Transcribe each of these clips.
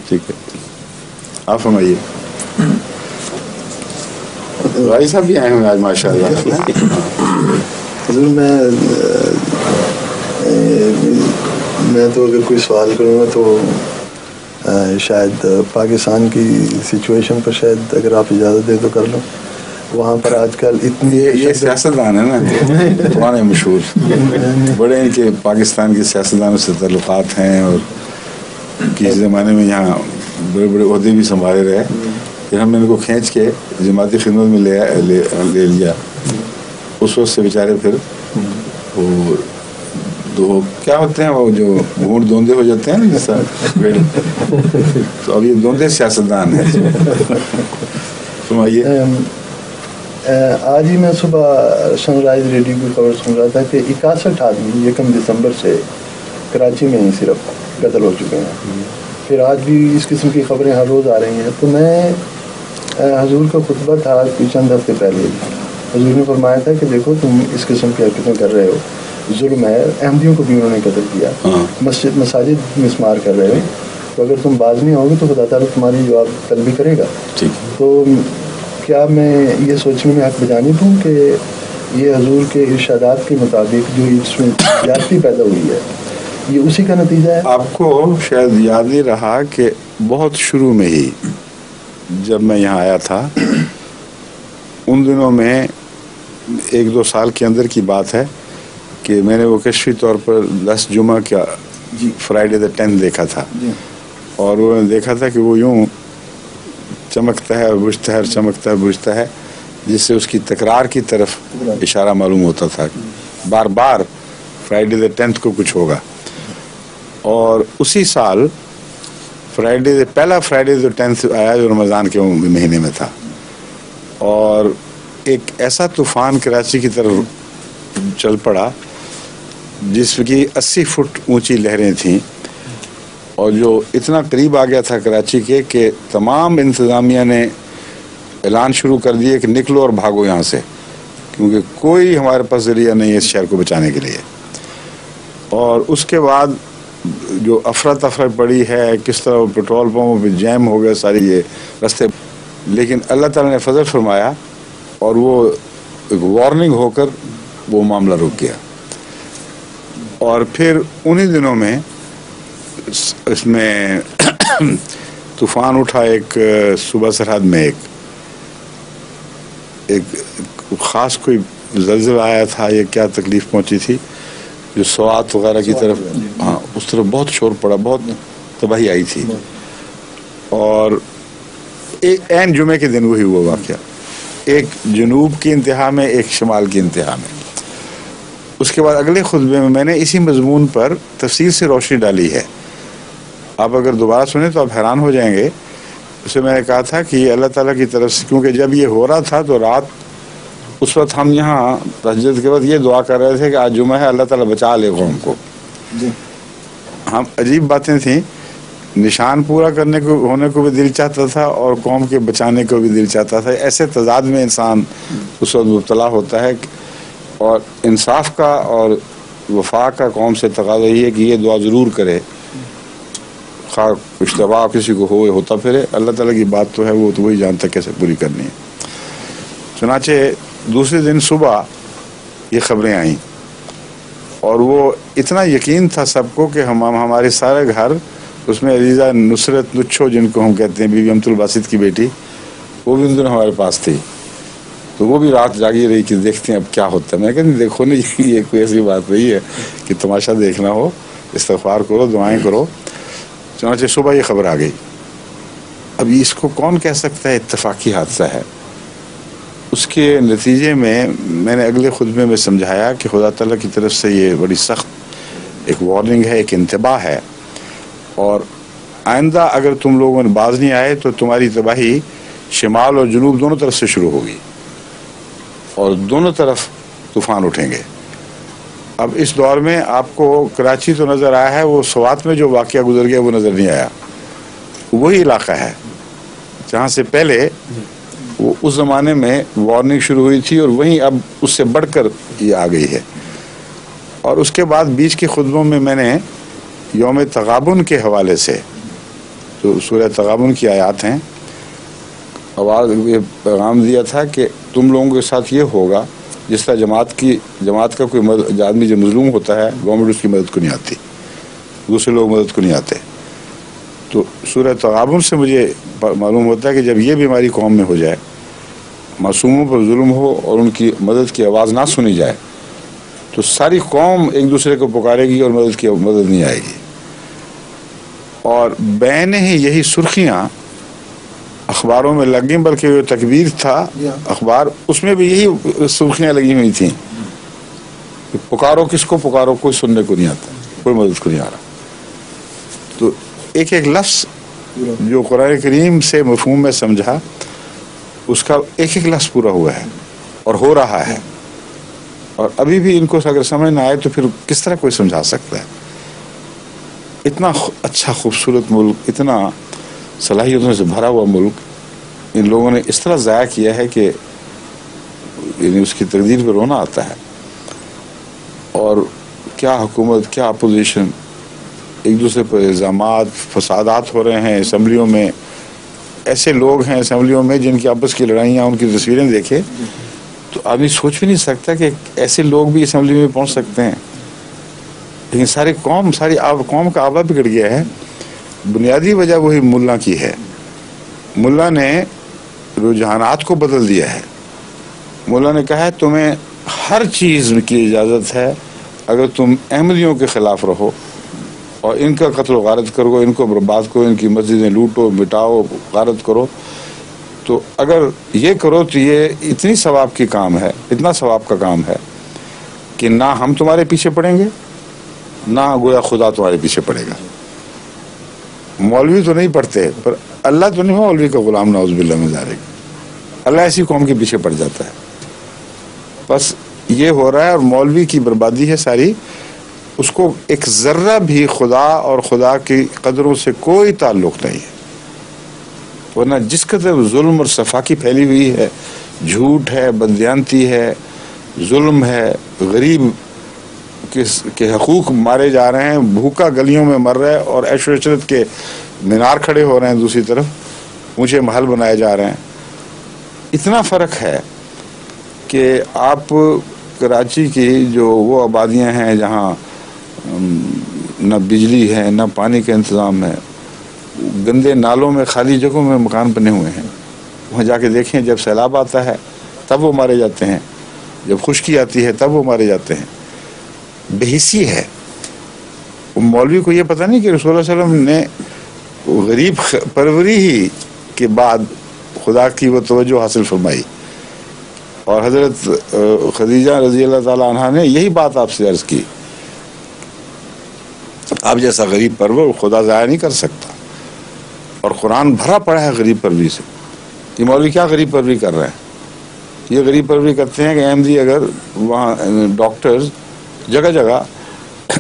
ٹھیک ہے, آپ فرمائیے. بھائی صاحب بھی آئے ہوئے آج ماشاء اللہ. حضور میں تو اگر کوئی سوال کروں گا تو شاید پاکستان کی سچویشن پر شاید اگر آپ اجازت دیں تو کر لوں. وہاں پر آج کل اتنی یہ سیاستدان ہے نا پرانے مشہور بڑے ان کے پاکستان کے سیاستدانوں سے تعلقات ہیں, اور کسی زمانے میں یہاں بڑے بڑے عہدے بھی سنبھالے رہے. پھر ہم نے ان کو کھینچ کے جماعتی خدمت میں لے لیا. اس وقت سے بیچارے پھر وہ دو کیا ہوتے ہیں, وہ جو گھونٹ دوندے ہو جاتے ہیں نا جیسا, تو اب یہ دوندے سیاستدان ہیں. سنائیے. آج ہی میں صبح سن رائز ریڈیو کی خبر سن رہا تھا کہ 61 آدمی 1 دسمبر سے کراچی میں ہی صرف قتل ہو چکے ہیں. پھر آج بھی اس قسم کی خبریں ہر روز آ رہی ہیں. تو میں حضور کا خطبہ تھا چند ہفتے پہلے, حضور نے فرمایا تھا کہ دیکھو تم اس قسم کی حرکتیں کر رہے ہو, ظلم ہے. احمدیوں کو بھی انہوں نے قتل کیا, مساجد مسمار کر رہے ہو, تو اگر تم باز نہیں ہوگے تو خدا تعالیٰ تمہاری جواب طلبی کرے گا. تو کیا میں یہ سوچنے میں حق بجانی دوں کہ یہ حضور کے ارشادات کے مطابق جو اس میں زیادتی پیدا ہوئی ہے یہ اسی کا نتیجہ ہے؟ آپ کو شاید یاد نہیں رہا کہ بہت شروع میں ہی جب میں یہاں آیا تھا, ان دنوں میں 1-2 سال کے اندر کی بات ہے کہ میں نے وہ کشفی طور پر 10 جمعہ کا فرائیڈے the 10th دیکھا تھا, اور وہ دیکھا تھا کہ وہ یوں چمکتا ہے اور بجھتا ہے اور چمکتا ہے بجھتا ہے, جس سے اس کی تکرار کی طرف اشارہ معلوم ہوتا تھا. بار بار فرائیڈے the 10th کو کچھ ہوگا. اور اسی سال پہلا فرائیڈے the 10th آیا جو رمضان کے مہینے میں تھا, اور ایک ایسا طوفان کراچی کی طرف چل پڑا جس کی 80 فٹ اونچی لہریں تھیں, اور جو اتنا قریب آ گیا تھا کراچی کے کہ تمام انتظامیہ نے اعلان شروع کر دیے کہ نکلو اور بھاگو یہاں سے, کیونکہ کوئی ہمارے پاس ذریعہ نہیں ہے اس شہر کو بچانے کے لیے. اور اس کے بعد جو افراتفری پڑی ہے, کس طرح پیٹرول پمپوں پہ جیم ہو گئے سارے یہ رستے, لیکن اللہ تعالیٰ نے فضل فرمایا اور وہ ایک وارننگ ہو کر وہ معاملہ رک گیا. اور پھر انہی دنوں میں اس میں طوفان اٹھا ایک صوبہ سرحد میں ایک خاص کوئی زلزلہ آیا تھا, یہ کیا تکلیف پہنچی تھی جو سوات وغیرہ کی طرف, ہاں اس طرف بہت شور پڑا, بہت تباہی آئی تھی. اور ایک عین جمعے کے دن وہی ہوا واقعہ, ایک جنوب کی انتہا میں ایک شمال کی انتہا میں. اس کے بعد اگلے خطبے میں نے اسی مضمون پر تفصیل سے روشنی ڈالی ہے, آپ اگر دوبارہ سنیں تو آپ حیران ہو جائیں گے. اس میں نے کہا تھا کہ یہ اللہ تعالیٰ کی طرف سے, کیونکہ جب یہ ہو رہا تھا تو رات اس وقت ہم یہاں تہجد کے بعد یہ دعا کر رہے تھے کہ آج جمعہ ہے, اللہ تعالیٰ بچا لے قوم کو. ہم عجیب باتیں تھیں, نشان پورا کرنے کو ہونے کو بھی دل چاہتا تھا اور قوم کے بچانے کو بھی دل چاہتا تھا. ایسے تضاد میں انسان اس وقت مبتلا ہوتا ہے, اور انصاف کا اور وفا کا قوم سے تقاضا یہ ہے کہ یہ دعا ضرور کرے, خواہ اشتباہ کسی کو ہوتا پھرے, اللہ تعالیٰ کی بات تو ہے وہ تو وہی جانتا کیسے پوری کرنی ہے. چنانچہ دوسرے دن صبح یہ خبریں آئیں, اور وہ اتنا یقین تھا سب کو کہ ہمارے سارے گھر, اس میں عزیزہ نصرت نچھو جن کو ہم کہتے ہیں, بی بی امت الباسط کی بیٹی, وہ بھی ان دنوں ہمارے پاس تھی. تو وہ بھی رات جاگی رہی کہ دیکھتے ہیں اب کیا ہوتا ہے. میں کہتے ہیں دیکھو نہیں, یہ کوئی ایسی بات نہیں ہے کہ تماشا دیکھنا ہو, استغفار کرو, دعائیں کرو. چنانچہ صبح یہ خبر آ گئی. اب اس کو کون کہہ سکتا ہے اتفاقی حادثہ ہے؟ اس کے نتیجے میں نے اگلے خطبے میں سمجھایا کہ خدا تعالیٰ کی طرف سے یہ بڑی سخت ایک وارننگ ہے, ایک انتباہ ہے, اور آئندہ اگر تم لوگوں نے باز نہیں آئے تو تمہاری تباہی شمال اور جنوب دونوں طرف سے شروع ہوگی, اور دونوں طرف طوفان اٹھیں گے. اب اس دور میں آپ کو کراچی تو نظر آیا ہے, وہ سوات میں جو واقعہ گزر گیا وہ نظر نہیں آیا. وہی علاقہ ہے جہاں سے پہلے وہ اس زمانے میں وارننگ شروع ہوئی تھی, اور وہیں اب اس سے بڑھ کر یہ آ گئی ہے. اور اس کے بعد بیچ کے خطبوں میں نے یوم تغابن کے حوالے سے تو سورہ تغابن کی آیات ہیں. آواز یہ پیغام دیا تھا کہ تم لوگوں کے ساتھ یہ ہوگا جس طرح جماعت کا کوئی آدمی جو مظلوم ہوتا ہے گورنمنٹ اس کی مدد کو نہیں آتی, دوسرے لوگ مدد کو نہیں آتے. تو سورہ تغابن سے مجھے معلوم ہوتا ہے کہ جب یہ بیماری قوم میں ہو جائے, معصوموں پر ظلم ہو اور ان کی مدد کی آواز نہ سنی جائے, تو ساری قوم ایک دوسرے کو پکارے گی اور مدد نہیں آئے گی. اور بین ہی یہی سرخیاں اخباروں میں لگ گئیں, بلکہ جو تکبیر تھا اخبار اس میں بھی یہی سرخیاں لگی ہوئی تھیں, پکارو کس کو پکارو, کوئی سننے کو نہیں آتا, کوئی مدد کو نہیں آ رہا. تو ایک ایک لفظ جو قرآن کریم سے مفہوم میں سمجھا اس کا ایک ایک لفظ پورا ہوا ہے اور ہو رہا ہے. اور ابھی بھی ان کو اگر سمجھ نہ آئے تو پھر کس طرح کوئی سمجھا سکتا ہے. اتنا اچھا خوبصورت ملک, اتنا صلاحیتوں سے بھرا ہوا ملک ان لوگوں نے اس طرح ضائع کیا ہے کہ یعنی اس کی تقدیر پہ رونا آتا ہے. اور کیا حکومت, کیا اپوزیشن, ایک دوسرے پر الزامات, فسادات ہو رہے ہیں اسمبلیوں میں. ایسے لوگ ہیں اسمبلیوں میں جن کی آپس کی لڑائیاں, ان کی تصویریں دیکھے تو آدمی سوچ بھی نہیں سکتا کہ ایسے لوگ بھی اسمبلی میں پہنچ سکتے ہیں. لیکن ساری قوم کا آبا بگڑ گیا ہے. بنیادی وجہ وہی ملا کی ہے. ملا نے رجحانات کو بدل دیا ہے. ملا نے کہا ہے تمہیں ہر چیز کی اجازت ہے اگر تم احمدیوں کے خلاف رہو اور ان کا قتل و غارت کرو, ان کو برباد کرو, ان کی مسجدیں لوٹو, مٹاؤ, غارت کرو. تو اگر یہ کرو تو یہ اتنی ثواب کی کام ہے, اتنا ثواب کا کام ہے کہ نہ ہم تمہارے پیچھے پڑیں گے, نہ گویا خدا تمہارے پیچھے پڑے گا. مولوی تو نہیں پڑھتے پر اللہ تو نہیں مولوی کا غلام, نعوذ باللہ من ذالک. اللہ ایسی قوم کے پیچھے پڑ جاتا ہے. بس یہ ہو رہا ہے اور مولوی کی بربادی ہے ساری. اس کو ایک ذرہ بھی خدا اور خدا کی قدروں سے کوئی تعلق نہیں ہے. ورنہ جس قدر ظلم اور صفاقی پھیلی ہوئی ہے, جھوٹ ہے, بددیانتی ہے, ظلم ہے, غریب کے حقوق مارے جا رہے ہیں, بھوکا گلیوں میں مر رہا ہے اور عیش و عشرت کے مینار کھڑے ہو رہے ہیں, دوسری طرف اونچے محل بنائے جا رہے ہیں. اتنا فرق ہے کہ آپ کراچی کی جو وہ آبادیاں ہیں جہاں نہ بجلی ہے, نہ پانی کا انتظام ہے, گندے نالوں میں, خالی جگہوں میں مکان بنے ہوئے ہیں, وہاں جا کے دیکھیں جب سیلاب آتا ہے تب وہ مارے جاتے ہیں, جب خشکی آتی ہے تب وہ مارے جاتے ہیں. بے حسی ہے. مولوی کو یہ پتہ نہیں کہ رسول اللہ علیہ وسلم نے غریب پروری ہی کے بعد خدا کی وہ توجہ حاصل فرمائی. اور حضرت خدیجہ رضی اللہ تعالیٰ عنہ نے یہی بات آپ سے عرض کی, آپ جیسا غریب پرور خدا ضائع نہیں کر سکتا. اور قرآن بھرا پڑا ہے غریب پروری سے. یہ مولوی کیا غریب پروری کر رہے ہیں؟ یہ غریب پروری کرتے ہیں کہ احمدی اگر وہاں ڈاکٹرز جگہ جگہ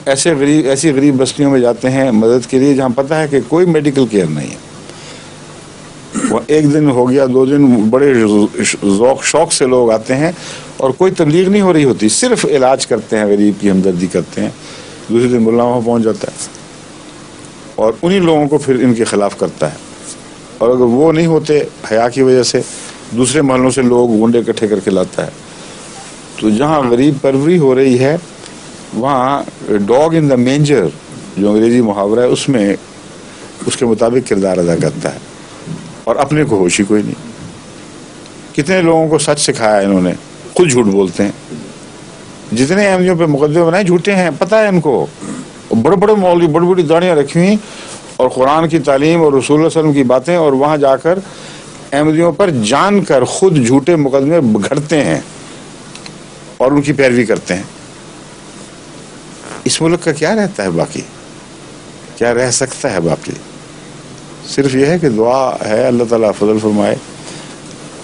ایسی غریب بستیوں میں جاتے ہیں مدد کے لیے جہاں پتہ ہے کہ کوئی میڈیکل کیئر نہیں ہے. وہ ایک دن ہو گیا, 2 دن, بڑے ذوق شوق سے لوگ آتے ہیں اور کوئی تبلیغ نہیں ہو رہی ہوتی, صرف علاج کرتے ہیں, غریب کی ہمدردی کرتے ہیں. دوسرے دن ملا وہاں پہنچ جاتا ہے اور انہی لوگوں کو پھر ان کے خلاف کرتا ہے. اور اگر وہ نہیں ہوتے حیا کی وجہ سے دوسرے محلوں سے لوگ گنڈے اکٹھے کر کے لاتا ہے. تو جہاں غریب پروری ہو رہی ہے وہاں ڈاگ ان دا مینجر جو انگریزی محاورہ ہے اس میں اس کے مطابق کردار ادا کرتا ہے اور اپنے کو ہوش ہی کوئی نہیں. کتنے لوگوں کو سچ سکھایا انہوں نے, خود جھوٹ بولتے ہیں. جتنے احمدیوں پہ مقدمے بنائے جھوٹے ہیں, پتہ ہے ان کو. بڑے بڑے مولوی بڑی بڑی داڑیاں رکھی ہوئی اور قرآن کی تعلیم اور رسول اللہ صلی اللہ علیہ وسلم کی باتیں, اور وہاں جا کر احمدیوں پر جان کر خود جھوٹے مقدمے گھڑتے ہیں اور ان کی پیروی کرتے ہیں. اس ملک کا کیا رہتا ہے باقی, کیا رہ سکتا ہے باقی؟ صرف یہ ہے کہ دعا ہے اللہ تعالیٰ فضل فرمائے.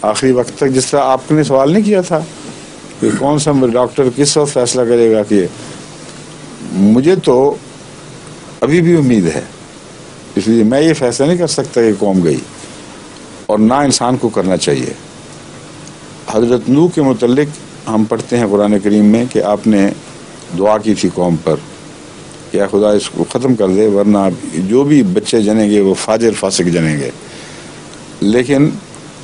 آخری وقت تک جس طرح آپ نے سوال نہیں کیا تھا کہ کون سا ڈاکٹر کس وقت فیصلہ کرے گا, کہ مجھے تو ابھی بھی امید ہے. اس لیے میں یہ فیصلہ نہیں کر سکتا کہ قوم گئی, اور نہ انسان کو کرنا چاہیے. حضرت نوح کے متعلق ہم پڑھتے ہیں قرآن کریم میں کہ آپ نے دعا کی تھی قوم پر یا خدا اس کو ختم کر دے ورنہ جو بھی بچے جنیں گے وہ فاجر فاسق جنیں گے. لیکن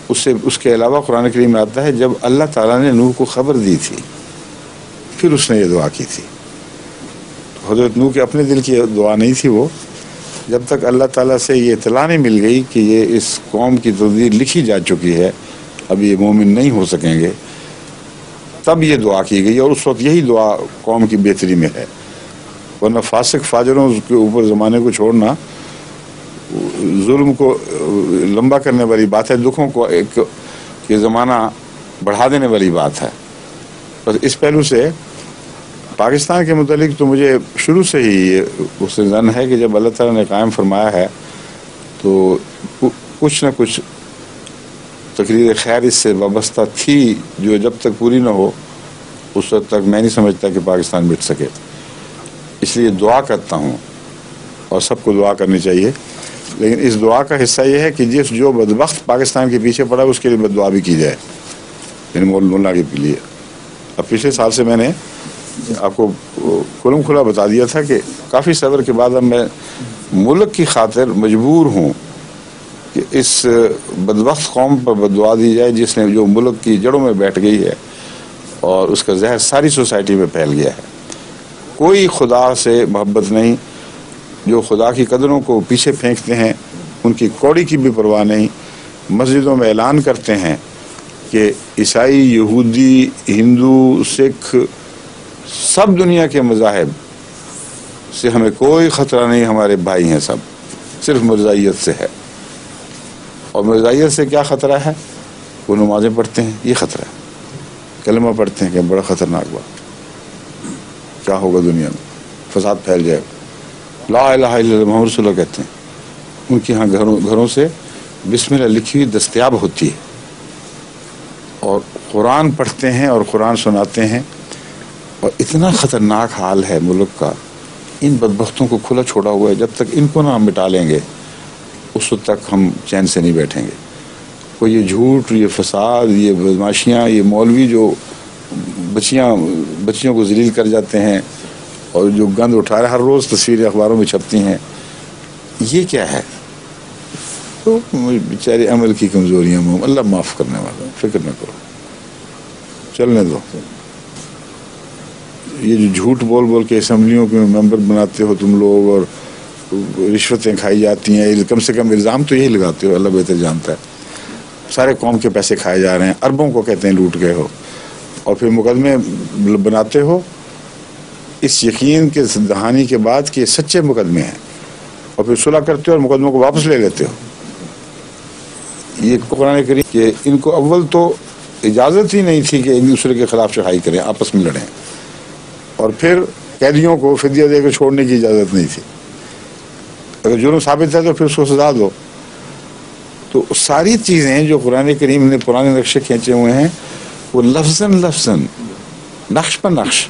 اس کے علاوہ قرآن کریم میں آتا ہے جب اللہ تعالیٰ نے نوح کو خبر دی تھی پھر اس نے یہ دعا کی تھی. حضرت نوح کے اپنے دل کی دعا نہیں تھی وہ، جب تک اللہ تعالیٰ سے یہ اطلاع نہیں مل گئی کہ یہ اس قوم کی تقدیر لکھی جا چکی ہے، اب یہ مومن نہیں ہو سکیں گے، تب یہ دعا کی گئی. اور اس وقت یہی دعا قوم کی بہتری میں ہے. ورنہ فاسق فاجروں کے اوپر زمانے کو چھوڑنا ظلم کو لمبا کرنے والی بات ہے، دکھوں کو کہ زمانہ بڑھا دینے والی بات ہے. بس اس پہلو سے پاکستان کے متعلق تو مجھے شروع سے ہی اس سے ظن ہے کہ جب اللہ تعالیٰ نے قائم فرمایا ہے تو کچھ نہ کچھ تقریر خیر اس سے وابستہ تھی، جو جب تک پوری نہ ہو اس وقت تک میں نہیں سمجھتا کہ پاکستان مٹ سکے. اس لیے دعا کرتا ہوں اور سب کو دعا کرنی چاہیے، لیکن اس دعا کا حصہ یہ ہے کہ جو بدبخت پاکستان کے پیچھے پڑا اس کے لیے بد دعا بھی کی جائے، یعنی مولا کے لیے. اب پچھلے سال سے میں نے آپ کو کھلم کھلا بتا دیا تھا کہ کافی صبر کے بعد اب میں ملک کی خاطر مجبور ہوں کہ اس بدبخت قوم پر بد دعا دی جائے جس نے جو ملک کی جڑوں میں بیٹھ گئی ہے اور اس کا زہر ساری سوسائٹی میں پھیل گیا ہے. کوئی خدا سے محبت نہیں، جو خدا کی قدروں کو پیچھے پھینکتے ہیں ان کی کوڑی کی بھی پرواہ نہیں. مسجدوں میں اعلان کرتے ہیں کہ عیسائی، یہودی، ہندو، سکھ، سب دنیا کے مذاہب سے ہمیں کوئی خطرہ نہیں، ہمارے بھائی ہیں سب، صرف مرزائیت سے ہے. اور مرزائیت سے کیا خطرہ ہے؟ وہ نمازیں پڑھتے ہیں، یہ خطرہ ہے. کلمہ پڑھتے ہیں کہ بڑا خطرناک بات، کیا ہوگا دنیا میں، فساد پھیل جائے. لا الہ الا اللہ محمد رسول اللہ کہتے ہیں. ان کے ہاں گھروں سے بسم اللہ لکھی ہوئی دستیاب ہوتی ہے، اور قرآن پڑھتے ہیں اور قرآن سناتے ہیں. اور اتنا خطرناک حال ہے ملک کا، ان بدبختوں کو کھلا چھوڑا ہوا ہے. جب تک ان کو نہ ہم مٹا لیں گے اس وقت تک ہم چین سے نہیں بیٹھیں گے. کوئی یہ جھوٹ، یہ فساد، یہ بدماشیاں، یہ مولوی جو بچیوں کو ذلیل کر جاتے ہیں اور جو گند اٹھا رہے، ہر روز تصویریں اخباروں میں چھپتی ہیں، یہ کیا ہے؟ تو بیچارے عمل کی کمزوریاں، اللہ معاف کرنے والا، فکر نہ کرو، چلنے دو. یہ جو جھوٹ بول بول کے اسمبلیوں کے ممبر بناتے ہو تم لوگ، اور رشوتیں کھائی جاتی ہیں، کم سے کم الزام تو یہی لگاتے ہو، اللہ بہتر جانتا ہے. سارے قوم کے پیسے کھائے جا رہے ہیں، اربوں کو کہتے ہیں لوٹ گئے ہو، اور پھر مقدمے بناتے ہو اس یقین کے دہانی کے بعد کہ یہ سچے مقدمے ہیں، اور پھر صلح کرتے ہو اور مقدموں کو واپس لے لیتے ہو. یہ قرآن کریم کہ ان کو اول تو اجازت ہی نہیں تھی کہ ایک دوسرے کے خلاف چڑھائی کریں، آپس میں لڑیں، اور پھر قیدیوں کو فدیہ دے کے چھوڑنے کی اجازت نہیں تھی. اگر جرم ثابت ہے تو پھر اس کو سزا دو. تو ساری چیزیں جو قرآن کریم نے پرانے نقشے کھینچے ہوئے ہیں وہ لفظاً نقش پر نقش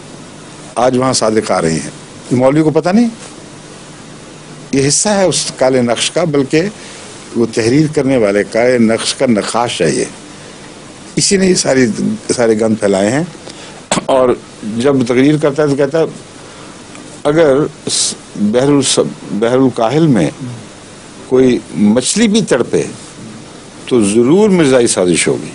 آج وہاں صادق آ رہی ہیں. مولوی کو پتہ نہیں، یہ حصہ ہے اس کالے نقش کا، بلکہ وہ تحریر کرنے والے کالے نقش کا نقاش چاہیے. اسی نے یہ سارے گند پھیلائے ہیں. اور جب تقریر کرتا ہے تو کہتا ہے اگر بحر الکاہل میں کوئی مچھلی بھی تڑپے تو ضرور مرزائی سازش ہوگی.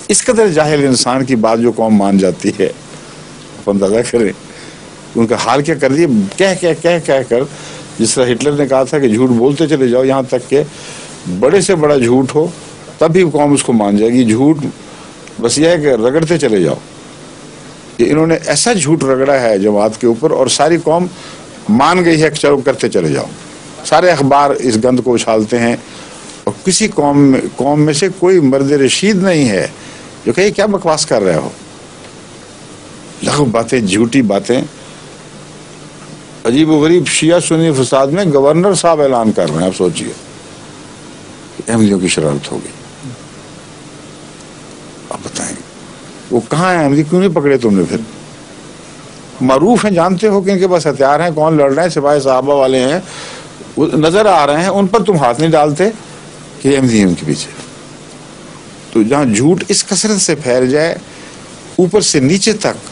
اس قدر جاہل انسان کی بات جو قوم مان جاتی ہے، آپ اندازہ کریں ان کا حال کیا کر دیا. کہہ کر جس طرح ہٹلر نے کہا تھا کہ جھوٹ بولتے چلے جاؤ یہاں تک کہ بڑے سے بڑا جھوٹ ہو تب بھی قوم اس کو مان جائے گی. جھوٹ بس یہ ہے کہ رگڑتے چلے جاؤ. انہوں نے ایسا جھوٹ رگڑا ہے جماعت کے اوپر، اور ساری قوم مان گئی ہے کہ چلو کرتے چلے جاؤ. سارے اخبار اس گند کو اچھالتے ہیں، اور کسی قوم میں سے کوئی مرد رشید نہیں ہے جو کہ کیا بکواس کر رہے ہو، لغو باتیں، جھوٹی باتیں. عجیب و غریب شیعہ سنی فساد میں گورنر صاحب اعلان کر رہے ہیں. آپ سوچئے احمدیوں کی شرارت ہوگی. آپ بتائیں وہ کہاں ہیں احمدی؟ کیوں نہیں پکڑے تم نے؟ پھر معروف ہیں، جانتے ہو کہ ان کے پاس ہتھیار ہیں، کون لڑ رہے ہیں، سپاہی صحابہ والے ہیں، وہ نظر آ رہے ہیں، ان پر تم ہاتھ نہیں ڈالتے کہ احمدی ہیں ان کے پیچھے. تو جہاں جھوٹ اس کثرت سے پھیل جائے اوپر سے نیچے تک